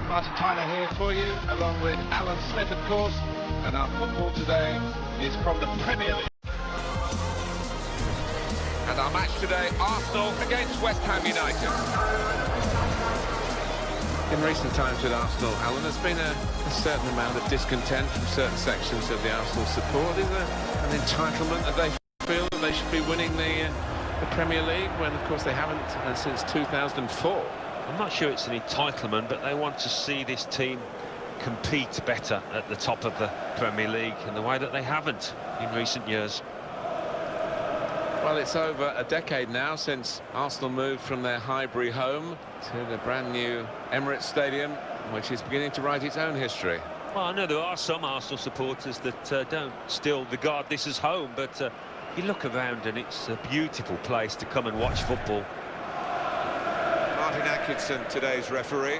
Martin Tyler here for you, along with Alan Smith, of course, and our football today is from the Premier League. And our match today, Arsenal against West Ham United. In recent times with Arsenal, Alan, there's been a certain amount of discontent from certain sections of the Arsenal support. Is there an entitlement that they feel that they should be winning the Premier League when, of course, they haven't since 2004? I'm not sure it's an entitlement, but they want to see this team compete better at the top of the Premier League in the way that they haven't in recent years. Well, it's over a decade now since Arsenal moved from their Highbury home to the brand new Emirates Stadium, which is beginning to write its own history. Well, I know there are some Arsenal supporters that don't still regard this as home, but you look around and it's a beautiful place to come and watch football. Martin Atkinson, today's referee.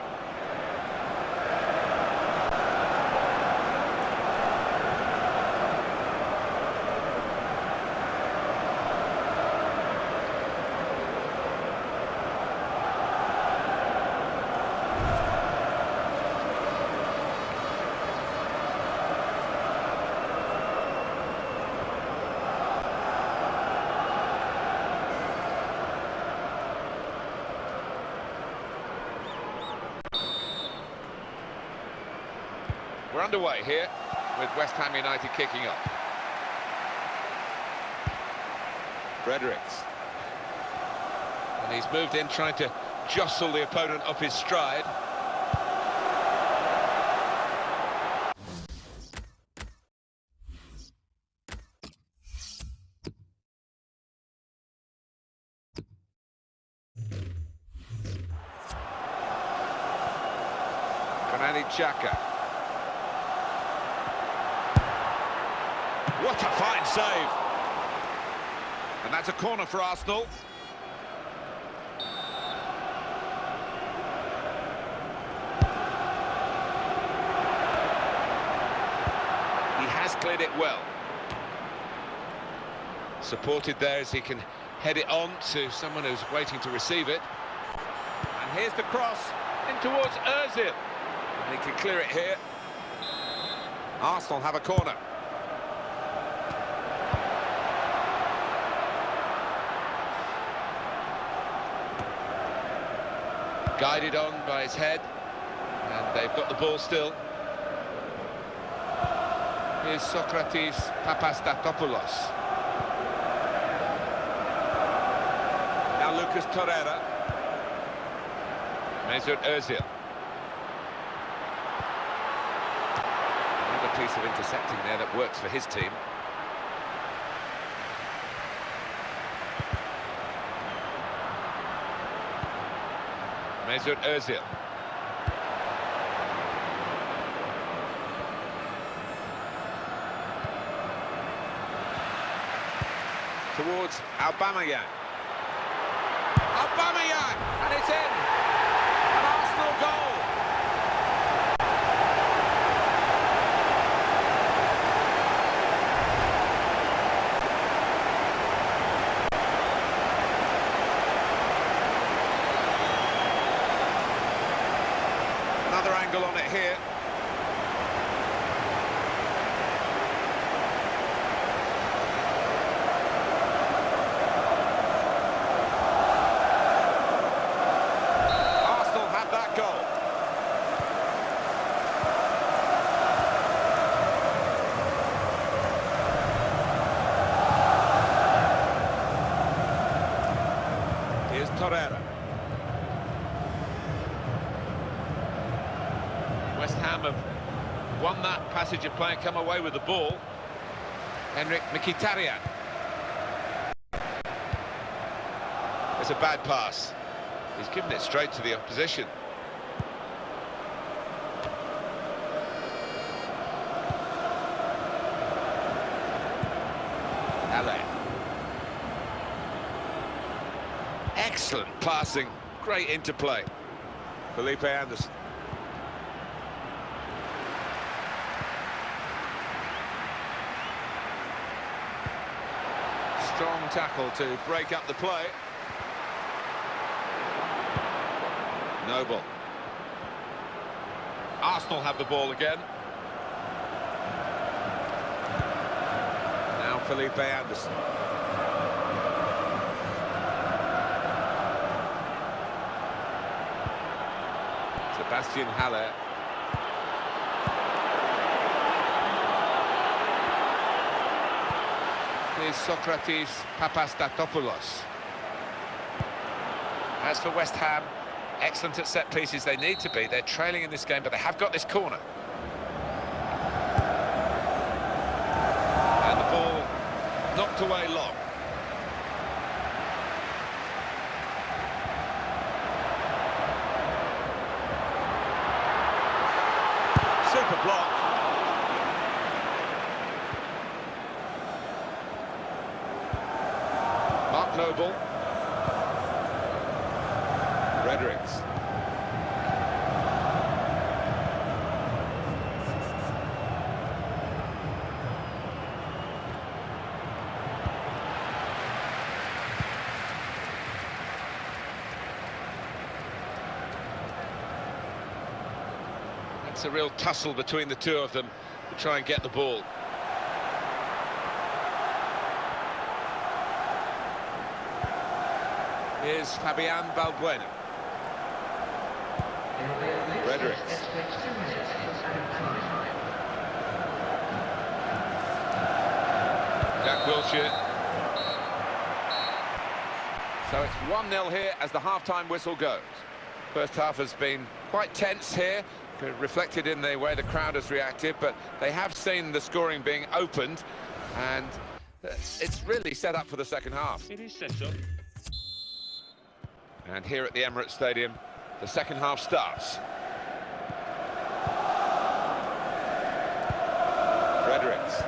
We're underway here with West Ham United kicking off. Fredericks. And he's moved in trying to jostle the opponent off his stride. Granit Xhaka. What a fine save! And that's a corner for Arsenal. He has cleared it well. Supported there as he can head it on to someone who's waiting to receive it. And here's the cross in towards Ozil. And he can clear it here. Arsenal have a corner. Guided on by his head, and they've got the ball still. Here's Socrates Papastatopoulos. Now Lucas Torreira. Mesut Ozil. Another piece of intercepting there that works for his team. Mesut Ozil. Towards Aubameyang. Aubameyang! And it's in! An Arsenal goal! Another angle on it here. Arsenal have that goal. Here's Torreira. West Ham have won that passage of play and come away with the ball. Henrik Mkhitaryan. It's a bad pass. He's given it straight to the opposition. Ale. Excellent passing. Great interplay. Felipe Anderson. Strong tackle to break up the play. Noble. Arsenal have the ball again. Now Felipe Anderson. Sebastian Haller. Here's Socrates Papastatopoulos. As for West Ham, excellent at set pieces. They need to be. They're trailing in this game, but they have got this corner. And the ball knocked away long. Super block. Mark Noble. Fredericks. It's a real tussle between the two of them to try and get the ball. Here's Fabian Balbuena. Fredericks. Jack Wilshere. So it's 1-0 here as the half-time whistle goes. First half has been quite tense here, reflected in the way the crowd has reacted, but they have seen the scoring being opened, and it's really set up for the second half. It is set up. And here at the Emirates Stadium, the second half starts. Fredericks.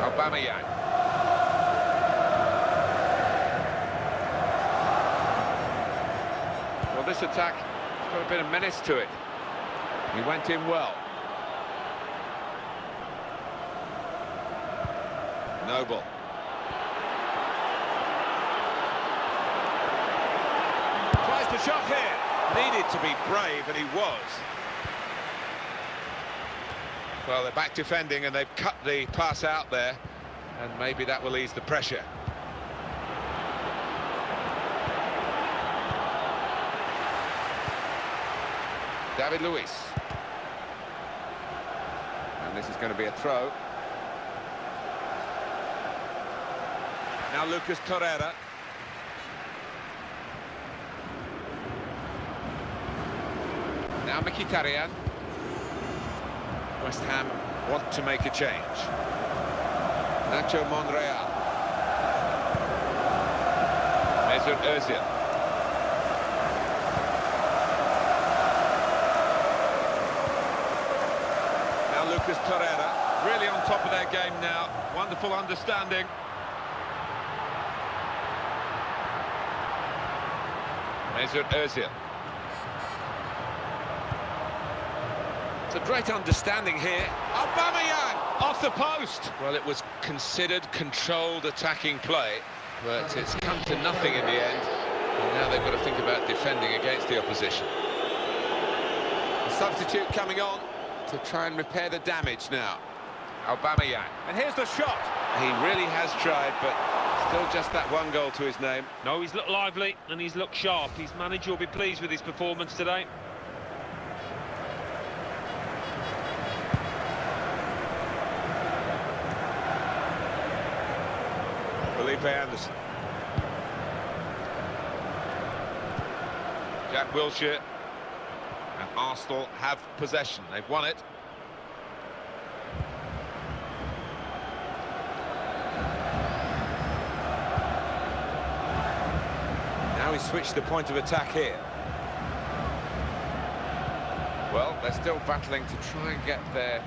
Aubameyang. Well, this attack has got a bit of menace to it. He went in well. Noble. Tries the shot here. Needed to be brave, and he was. Well, they're back defending, and they've cut the pass out there, and maybe that will ease the pressure. David Luiz. And this is going to be a throw. Now Lucas Torreira. Now Mkhitaryan. West Ham want to make a change. Nacho Monreal. Mesut Ozil. Now Lucas Torreira, really on top of their game now. Wonderful understanding. Mesut Ozil. It's a great understanding here. Aubameyang off the post. Well, it was considered controlled attacking play, but it's come to nothing in the end. And now they've got to think about defending against the opposition. A substitute coming on to try and repair the damage now. Aubameyang. And here's the shot. He really has tried, but still just that one goal to his name. No, he's looked lively and he's looked sharp. His manager will be pleased with his performance today. Felipe Anderson. Jack Wilshere. And Arsenal have possession. They've won it. Now he switched the point of attack here. Well, they're still battling to try and get their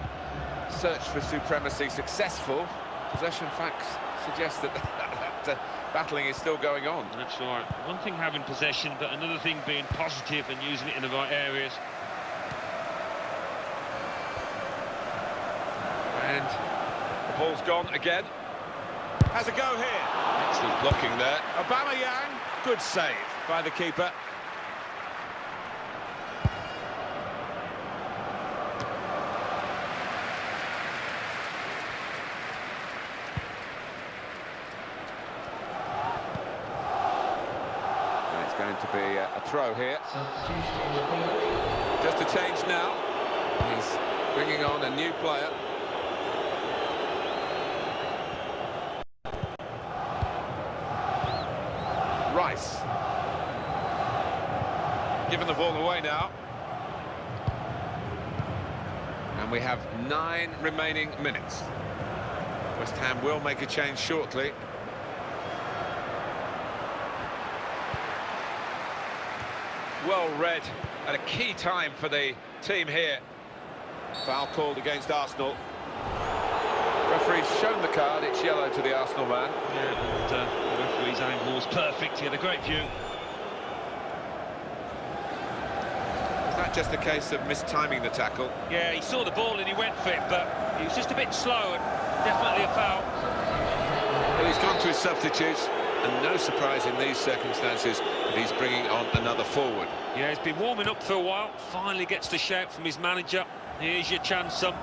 search for supremacy successful. Possession facts suggest that battling is still going on. That's right. One thing having possession, but another thing being positive and using it in the right areas. And the ball's gone again. Has a go here. Excellent blocking there. Aubameyang, good save by the keeper. going to be a throw here. Just a change now. He's bringing on a new player. Rice. Giving the ball away now. And we have 9 remaining minutes. West Ham will make a change shortly. Well read at a key time for the team here. Foul called against Arsenal. Referee's shown the card, it's yellow to the Arsenal man. Yeah, and the referee's angle was perfect. He had a great view. Is that just a case of mistiming the tackle? Yeah, he saw the ball and he went for it, but he was just a bit slow, and definitely a foul. Well, he's gone to his substitutes, and no surprise in these circumstances that he's bringing on another forward. Yeah, he's been warming up for a while, finally gets the shout from his manager. Here's your chance, son.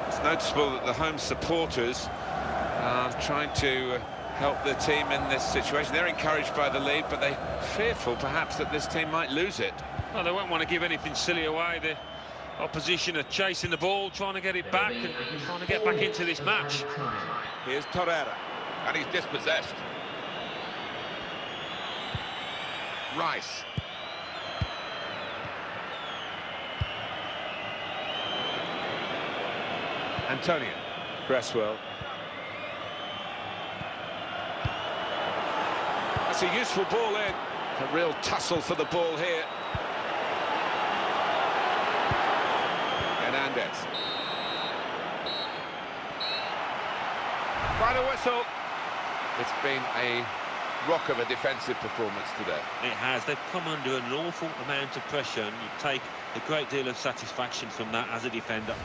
It's noticeable that the home supporters are trying to help the team in this situation. They're encouraged by the lead, but they're fearful perhaps that this team might lose it. Well, they won't want to give anything silly away. The opposition are chasing the ball, trying to get it back and trying to get back into this match. Here's Torreira, and he's dispossessed. Rice. Antonio. Cresswell. That's a useful ball in. A real tussle for the ball here. Hernandez. Final whistle. It's been a rock of a defensive performance today. It has. They've come under an awful amount of pressure, and you take a great deal of satisfaction from that as a defender.